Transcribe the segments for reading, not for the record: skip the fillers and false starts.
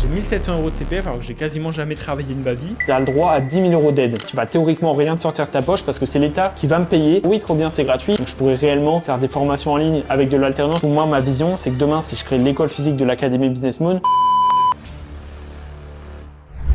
J'ai 1700 € de CPF alors que j'ai quasiment jamais travaillé de ma vie. Tu as le droit à 10 000 € d'aide. Tu vas théoriquement rien te sortir de ta poche parce que c'est l'État qui va me payer. Oui, trop bien, c'est gratuit. Donc je pourrais réellement faire des formations en ligne avec de l'alternance. Pour moi, ma vision, c'est que demain, si je crée l'école physique de l'Académie Business Moon,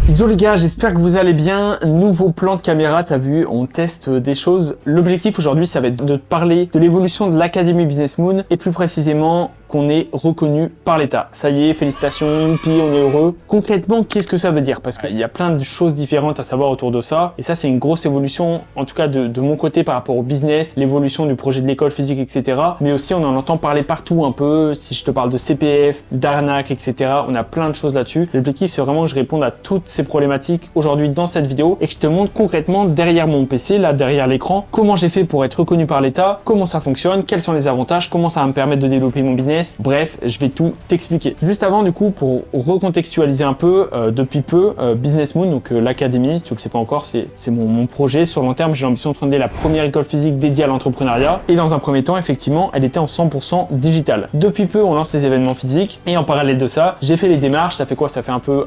yo les gars, j'espère que vous allez bien. Nouveau plan de caméra, t'as vu, on teste des choses. L'objectif aujourd'hui, ça va être de te parler de l'évolution de l'Académie Business Moon et plus précisément qu'on est reconnu par l'État. Ça y est, félicitations, puis on est heureux. Concrètement, qu'est-ce que ça veut dire? Parce qu'il y a plein de choses différentes à savoir autour de ça. Et ça, c'est une grosse évolution, en tout cas de mon côté par rapport au business, l'évolution du projet de l'école physique, etc. Mais aussi, on en entend parler partout un peu. Si je te parle de CPF, d'arnaque, etc. On a plein de choses là-dessus. L'objectif, c'est vraiment que je réponde à toutes ces problématiques aujourd'hui dans cette vidéo et que je te montre concrètement derrière mon PC, là derrière l'écran, comment j'ai fait pour être reconnu par l'État, comment ça fonctionne, quels sont les avantages, comment ça va me permettre de développer mon business. Bref, je vais tout t'expliquer. Juste avant, du coup, pour recontextualiser un peu, depuis peu, Business Moon, donc l'Académie, si tu ne le sais pas encore, c'est mon projet sur long terme. J'ai l'ambition de fonder la première école physique dédiée à l'entrepreneuriat. Et dans un premier temps, effectivement, elle était en 100% digital. Depuis peu, on lance les événements physiques. Et en parallèle de ça, j'ai fait les démarches. Ça fait quoi? Ça fait un peu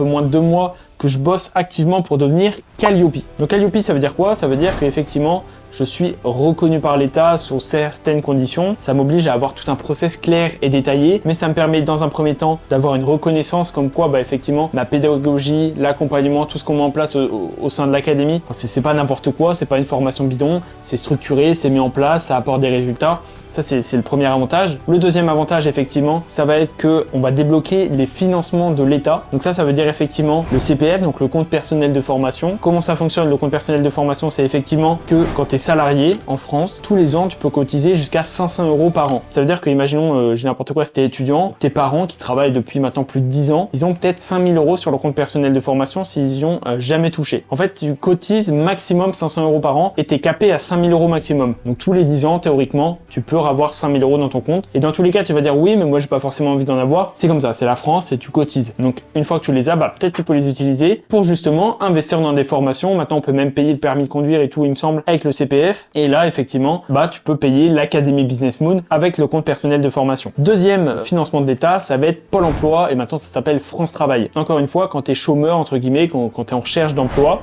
moins de 2 mois que je bosse activement pour devenir Calliope. Donc Calliope, ça veut dire quoi? Ça veut dire qu'effectivement, je suis reconnu par l'État sous certaines conditions. Ça m'oblige à avoir tout un process clair et détaillé, mais ça me permet dans un premier temps d'avoir une reconnaissance comme quoi, effectivement, ma pédagogie, l'accompagnement, tout ce qu'on met en place au sein de l'académie, c'est pas n'importe quoi, c'est pas une formation bidon, c'est structuré, c'est mis en place, ça apporte des résultats. Ça, c'est le premier avantage. Le deuxième avantage, effectivement, ça va être qu'on va débloquer les financements de l'État. Donc ça veut dire effectivement le CPF, donc le compte personnel de formation. Comment ça fonctionne, le compte personnel de formation? C'est effectivement que quand tu es salarié en France, tous les ans, tu peux cotiser jusqu'à 500 € par an. Ça veut dire que, imaginons, j'ai n'importe quoi, si tu es étudiant, tes parents qui travaillent depuis maintenant plus de 10 ans, ils ont peut-être 5 000 € sur leur compte personnel de formation s'ils y ont jamais touché. En fait, tu cotises maximum 500 € par an et tu es capé à 5 000 € maximum. Donc tous les 10 ans, théoriquement, tu peux avoir 5 000 € dans ton compte. Et dans tous les cas, tu vas dire oui, mais moi, j'ai pas forcément envie d'en avoir. C'est comme ça, c'est la France et tu cotises. Donc, une fois que tu les as, peut-être tu peux les utiliser pour justement investir dans des formations. Maintenant, on peut même payer le permis de conduire et tout, il me semble, avec le CPF. Et là, effectivement, tu peux payer l'Académie Business Moon avec le compte personnel de formation. Deuxième financement de l'État, ça va être Pôle emploi et maintenant, ça s'appelle France Travail. Encore une fois, quand tu es chômeur, entre guillemets, quand tu es en recherche d'emploi,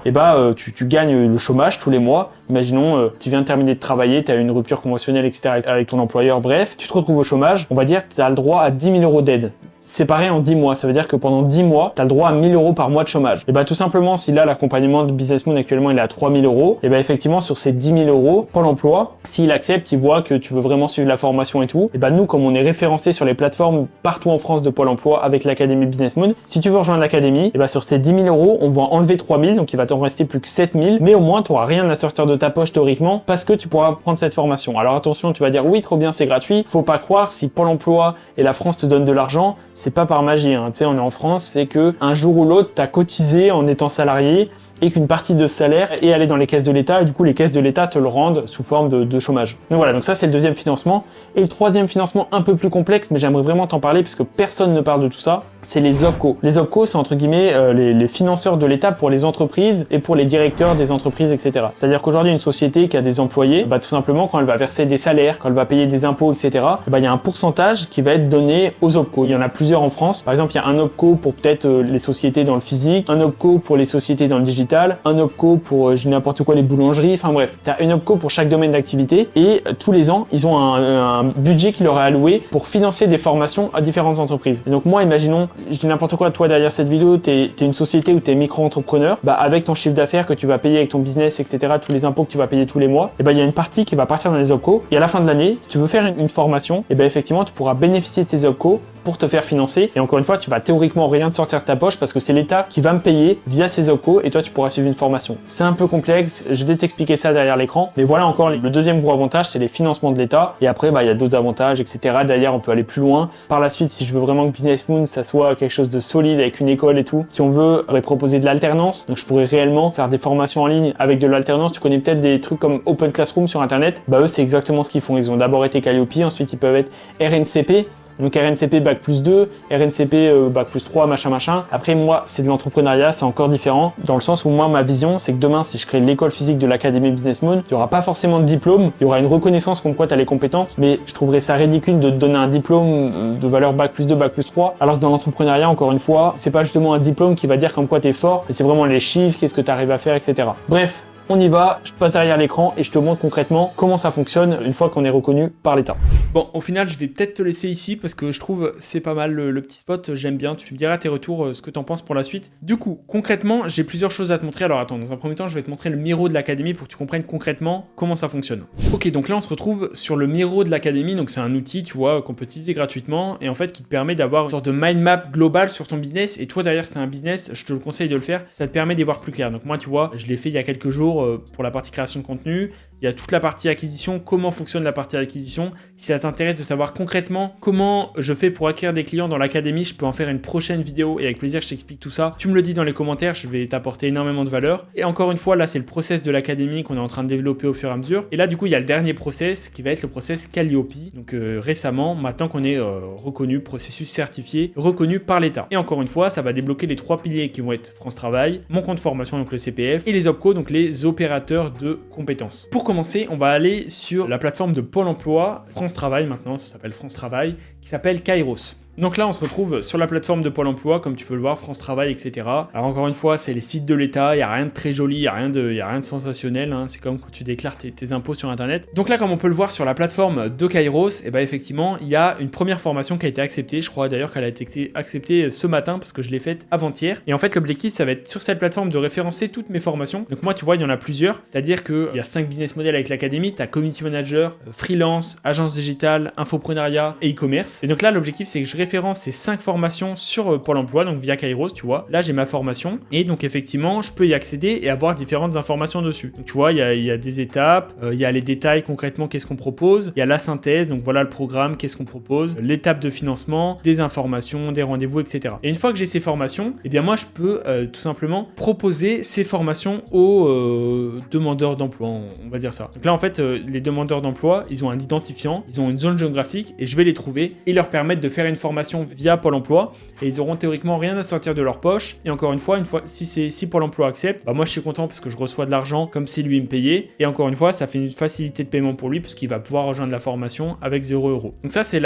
tu gagnes le chômage tous les mois. Imaginons, tu viens de terminer de travailler, tu as une rupture conventionnelle, etc. avec ton employeur, bref, tu te retrouves au chômage, on va dire que tu as le droit à 10 000 € d'aide. Séparé en 10 mois, ça veut dire que pendant 10 mois, tu as le droit à 1 000 € par mois de chômage. Et tout simplement, si là, l'accompagnement de Business Moon actuellement, il est à 3 000 €, et effectivement, sur ces 10 000 €, Pôle emploi, s'il accepte, il voit que tu veux vraiment suivre la formation et tout, nous, comme on est référencé sur les plateformes partout en France de Pôle emploi avec l'Académie Business Moon, si tu veux rejoindre l'Académie, sur ces 10 000 €, on va enlever 3 000, donc il va t'en rester plus que 7 000, mais au moins, tu n'auras rien à sortir de ta poche théoriquement parce que tu pourras prendre cette formation. Alors attention, tu vas dire oui, trop bien, c'est gratuit. Faut pas croire, si Pôle emploi et la France te donnent de l'argent, c'est pas par magie, hein. Tu sais, on est en France, c'est que un jour ou l'autre, tu as cotisé en étant salarié et qu'une partie de ce salaire est allée dans les caisses de l'État et du coup les caisses de l'État te le rendent sous forme de chômage. Donc voilà, donc ça c'est le deuxième financement. Et le troisième financement un peu plus complexe, mais j'aimerais vraiment t'en parler parce que personne ne parle de tout ça, c'est les OPCO. Les OPCO, c'est entre guillemets les financeurs de l'État pour les entreprises et pour les directeurs des entreprises, etc. C'est-à-dire qu'aujourd'hui une société qui a des employés, tout simplement quand elle va verser des salaires, quand elle va payer des impôts, etc., il y a un pourcentage qui va être donné aux OPCO. Il y en a plusieurs en France. Par exemple, il y a un OPCO pour peut-être les sociétés dans le physique, un OPCO pour les sociétés dans le digital, un OPCO pour n'importe quoi les boulangeries, enfin bref, tu as une OPCO pour chaque domaine d'activité et tous les ans, ils ont un budget qui leur est alloué pour financer des formations à différentes entreprises. Et donc moi, imaginons, je dis n'importe quoi, toi derrière cette vidéo, tu es une société où tu es micro-entrepreneur, avec ton chiffre d'affaires que tu vas payer avec ton business, etc., tous les impôts que tu vas payer tous les mois, il y a une partie qui va partir dans les OPCO et à la fin de l'année, si tu veux faire une formation, effectivement, tu pourras bénéficier de ces OPCO pour te faire financer. Et encore une fois, tu vas théoriquement rien te sortir de ta poche parce que c'est l'État qui va me payer via ces OPCO et toi, tu pourras suivre une formation. C'est un peu complexe, je vais t'expliquer ça derrière l'écran. Mais voilà encore, le deuxième gros avantage, c'est les financements de l'État. Et après, il y a d'autres avantages, etc. D'ailleurs, on peut aller plus loin. Par la suite, si je veux vraiment que Business Moon, ça soit quelque chose de solide avec une école et tout, si on veut proposer de l'alternance, donc je pourrais réellement faire des formations en ligne avec de l'alternance. Tu connais peut-être des trucs comme Open Classroom sur Internet. Eux, c'est exactement ce qu'ils font. Ils ont d'abord été Calliope, ensuite ils peuvent être RNCP. Donc RNCP Bac plus 2, RNCP Bac plus 3, machin. Après moi, c'est de l'entrepreneuriat, c'est encore différent, dans le sens où moi, ma vision, c'est que demain, si je crée l'école physique de l'Académie Business Moon, il n'y aura pas forcément de diplôme, il y aura une reconnaissance comme quoi tu as les compétences, mais je trouverais ça ridicule de te donner un diplôme de valeur Bac plus 2, Bac plus 3, alors que dans l'entrepreneuriat, encore une fois, c'est pas justement un diplôme qui va dire comme quoi tu es fort, mais c'est vraiment les chiffres, qu'est-ce que tu arrives à faire, etc. Bref, on y va, je passe derrière l'écran et je te montre concrètement comment ça fonctionne une fois qu'on est reconnu par l'État. Bon, au final, je vais peut-être te laisser ici parce que je trouve c'est pas mal le petit spot, j'aime bien. Tu me diras tes retours, ce que tu en penses pour la suite. Du coup, concrètement, j'ai plusieurs choses à te montrer. Alors attends, dans un premier temps, je vais te montrer le Miro de l'Académie pour que tu comprennes concrètement comment ça fonctionne. Ok, donc là, on se retrouve sur le Miro de l'Académie. Donc c'est un outil, tu vois, qu'on peut utiliser gratuitement et en fait qui te permet d'avoir une sorte de mind map global sur ton business. Et toi, derrière, si tu as un business, je te le conseille de le faire. Ça te permet d'y voir plus clair. Donc moi, tu vois, je l'ai fait il y a quelques jours pour la partie création de contenu. Il y a toute la partie acquisition, comment fonctionne la partie acquisition. Si ça t'intéresse de savoir concrètement comment je fais pour acquérir des clients dans l'académie, je peux en faire une prochaine vidéo et avec plaisir je t'explique tout ça. Tu me le dis dans les commentaires, je vais t'apporter énormément de valeur. Et encore une fois, là c'est le process de l'académie qu'on est en train de développer au fur et à mesure. Et là du coup il y a le dernier process qui va être le process Calliope. Donc récemment, maintenant qu'on est reconnu, processus certifié, reconnu par l'État. Et encore une fois, ça va débloquer les 3 piliers qui vont être France Travail, mon compte formation donc le CPF et les OPCO, donc les opérateurs de compétences. Pour commencer, on va aller sur la plateforme de Pôle emploi, France Travail maintenant, ça s'appelle France Travail, qui s'appelle Kairos. Donc là, on se retrouve sur la plateforme de Pôle emploi, comme tu peux le voir, France Travail, etc. Alors encore une fois, c'est les sites de l'État, il n'y a rien de très joli, il n'y a rien de sensationnel, hein. C'est comme quand tu déclares tes impôts sur Internet. Donc là, comme on peut le voir sur la plateforme de Kairos, et ben effectivement, il y a une première formation qui a été acceptée. Je crois d'ailleurs qu'elle a été acceptée ce matin, parce que je l'ai faite avant-hier. Et en fait, l'objectif, ça va être sur cette plateforme de référencer toutes mes formations. Donc moi, tu vois, il y en a plusieurs. C'est-à-dire qu'il y a 5 business models avec l'académie, tu as Community Manager, Freelance, Agence Digitale, Infoprenariat et e-commerce. Et donc là, l'objectif, c'est que je référence ces 5 formations sur Pôle emploi, donc via Kairos, tu vois. Là, j'ai ma formation et donc effectivement, je peux y accéder et avoir différentes informations dessus. Donc tu vois, il y a des étapes, il y a les détails concrètement, qu'est-ce qu'on propose, il y a la synthèse, donc voilà le programme, qu'est-ce qu'on propose, l'étape de financement, des informations, des rendez-vous, etc. Et une fois que j'ai ces formations, eh bien moi, je peux tout simplement proposer ces formations aux demandeurs d'emploi, on va dire ça. Donc là, en fait, les demandeurs d'emploi, ils ont un identifiant, ils ont une zone géographique et je vais les trouver et leur permettre de faire une formation via Pôle emploi et ils auront théoriquement rien à sortir de leur poche. Et encore une fois si Pôle emploi accepte, bah moi je suis content parce que je reçois de l'argent comme si lui me payait. Et encore une fois, ça fait une facilité de paiement pour lui puisqu'il va pouvoir rejoindre la formation avec 0 €. Donc ça c'est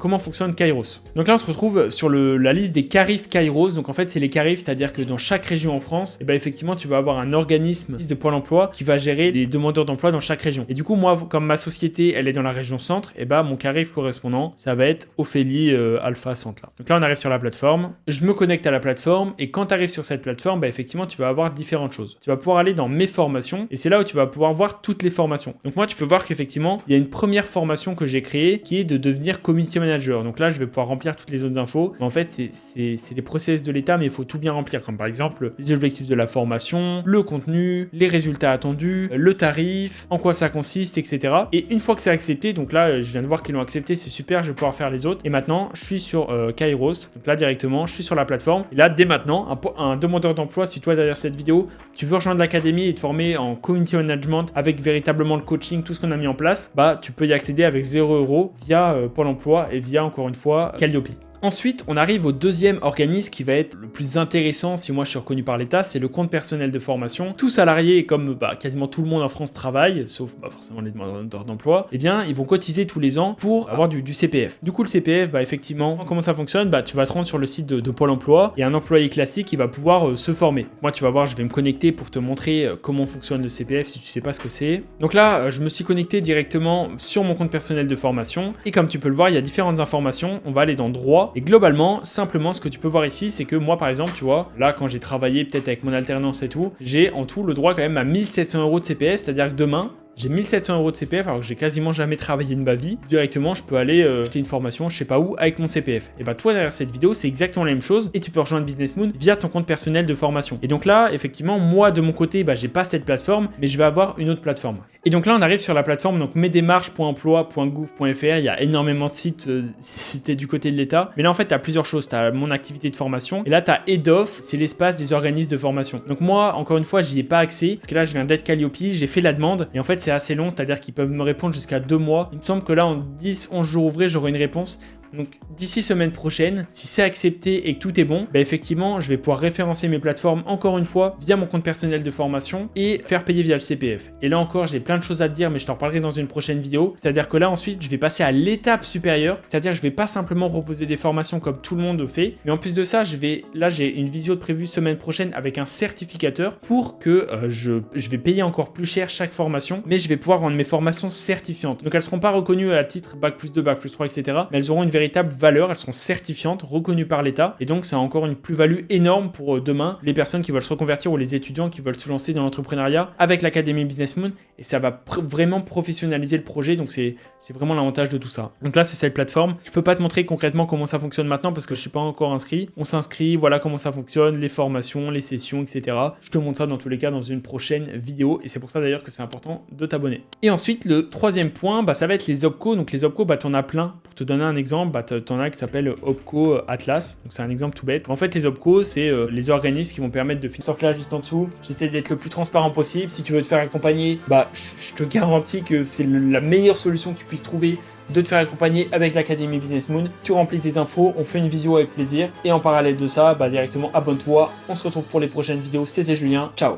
comment fonctionne Kairos. Donc là on se retrouve sur la liste des Carifs Kairos. Donc en fait c'est les Carifs, c'est-à-dire que dans chaque région en France, et bah effectivement tu vas avoir un organisme de Pôle emploi qui va gérer les demandeurs d'emploi dans chaque région. Et du coup moi comme ma société elle est dans la région centre, et bah mon Carif correspondant ça va être Ophélie Alpha Centre là. Donc là on arrive sur la plateforme, je me connecte à la plateforme et quand tu arrives sur cette plateforme, bah effectivement tu vas avoir différentes choses. Tu vas pouvoir aller dans mes formations et c'est là où tu vas pouvoir voir toutes les formations. Donc moi tu peux voir qu'effectivement il y a une première formation que j'ai créée qui est de devenir community manager. Donc là je vais pouvoir remplir toutes les autres infos. Mais en fait c'est les process de l'État mais il faut tout bien remplir comme par exemple les objectifs de la formation, le contenu, les résultats attendus, le tarif, en quoi ça consiste, etc. Et une fois que c'est accepté, donc là je viens de voir qu'ils l'ont accepté, c'est super, je vais pouvoir faire les autres. Et maintenant je suis sur Kairos, donc là directement je suis sur la plateforme et là dès maintenant un demandeur d'emploi, si toi derrière cette vidéo tu veux rejoindre l'académie et te former en community management avec véritablement le coaching, tout ce qu'on a mis en place, bah tu peux y accéder avec 0 € via Pôle emploi et via encore une fois Calliope. Ensuite, on arrive au deuxième organisme qui va être le plus intéressant si moi je suis reconnu par l'État, c'est le compte personnel de formation. Tout salarié, comme quasiment tout le monde en France travaille, sauf forcément les demandeurs d'emploi, eh bien ils vont cotiser tous les ans pour avoir du CPF. Du coup le CPF, effectivement, comment ça fonctionne, tu vas te rendre sur le site de Pôle emploi et un employé classique qui va pouvoir se former. Moi tu vas voir, je vais me connecter pour te montrer comment fonctionne le CPF si tu sais pas ce que c'est. Donc là, je me suis connecté directement sur mon compte personnel de formation et comme tu peux le voir, il y a différentes informations. On va aller dans droit. Et globalement, simplement, ce que tu peux voir ici, c'est que moi, par exemple, tu vois, là, quand j'ai travaillé peut-être avec mon alternance et tout, j'ai en tout le droit quand même à 1700 € de CPF, c'est-à-dire que demain, j'ai 1700 € de CPF alors que j'ai quasiment jamais travaillé de ma vie. Directement, je peux aller acheter une formation, je sais pas où, avec mon CPF. Et toi, derrière cette vidéo, c'est exactement la même chose et tu peux rejoindre Business Moon via ton compte personnel de formation. Et donc là, effectivement, moi, de mon côté, j'ai pas cette plateforme, mais je vais avoir une autre plateforme. Et donc là, on arrive sur la plateforme, donc mesdémarches.emploi.gouv.fr. Il y a énormément de sites si tu es du côté de l'État. Mais là, en fait, tu as plusieurs choses. Tu as mon activité de formation. Et là, tu as Head-Off, c'est l'espace des organismes de formation. Donc moi, encore une fois, j'y ai pas accès. Parce que là, je viens d'être Calliope, j'ai fait la demande. Et en fait, c'est assez long, c'est-à-dire qu'ils peuvent me répondre jusqu'à 2 mois. Il me semble que là, en 10-11 jours ouvrés, j'aurai une réponse. Donc d'ici semaine prochaine, si c'est accepté et que tout est bon, bah effectivement, je vais pouvoir référencer mes plateformes encore une fois via mon compte personnel de formation et faire payer via le CPF. Et là encore, j'ai plein de choses à te dire, mais je t'en parlerai dans une prochaine vidéo. C'est-à-dire que là ensuite, je vais passer à l'étape supérieure, c'est-à-dire que je vais pas simplement proposer des formations comme tout le monde le fait, mais en plus de ça, j'ai une visio de prévue semaine prochaine avec un certificateur pour que je vais payer encore plus cher chaque formation, mais je vais pouvoir rendre mes formations certifiantes. Donc elles seront pas reconnues à titre Bac+2, Bac+3, etc. Mais elles auront une véritable valeur, elles seront certifiantes, reconnues par l'État, et donc c'est encore une plus-value énorme pour demain, les personnes qui veulent se reconvertir ou les étudiants qui veulent se lancer dans l'entrepreneuriat avec l'Académie Business Moon, et ça va vraiment professionnaliser le projet, donc c'est vraiment l'avantage de tout ça. Donc là, c'est cette plateforme. Je peux pas te montrer concrètement comment ça fonctionne maintenant parce que je suis pas encore inscrit. On s'inscrit, voilà comment ça fonctionne, les formations, les sessions, etc. Je te montre ça dans tous les cas dans une prochaine vidéo, et c'est pour ça d'ailleurs que c'est important de t'abonner. Et ensuite, le troisième point, ça va être les OPCO. Donc les OPCO, t'en as plein. Pour te donner un exemple, t'en as qui s'appelle OPCO Atlas. Donc c'est un exemple tout bête. En fait, les OPCO, c'est les organismes qui vont permettre de financer. Là, juste en dessous, j'essaie d'être le plus transparent possible. Si tu veux te faire accompagner, je te garantis que c'est la meilleure solution que tu puisses trouver de te faire accompagner avec l'Académie Business Moon. Tu remplis tes infos, on fait une visio avec plaisir. Et en parallèle de ça, directement abonne-toi. On se retrouve pour les prochaines vidéos. C'était Julien. Ciao.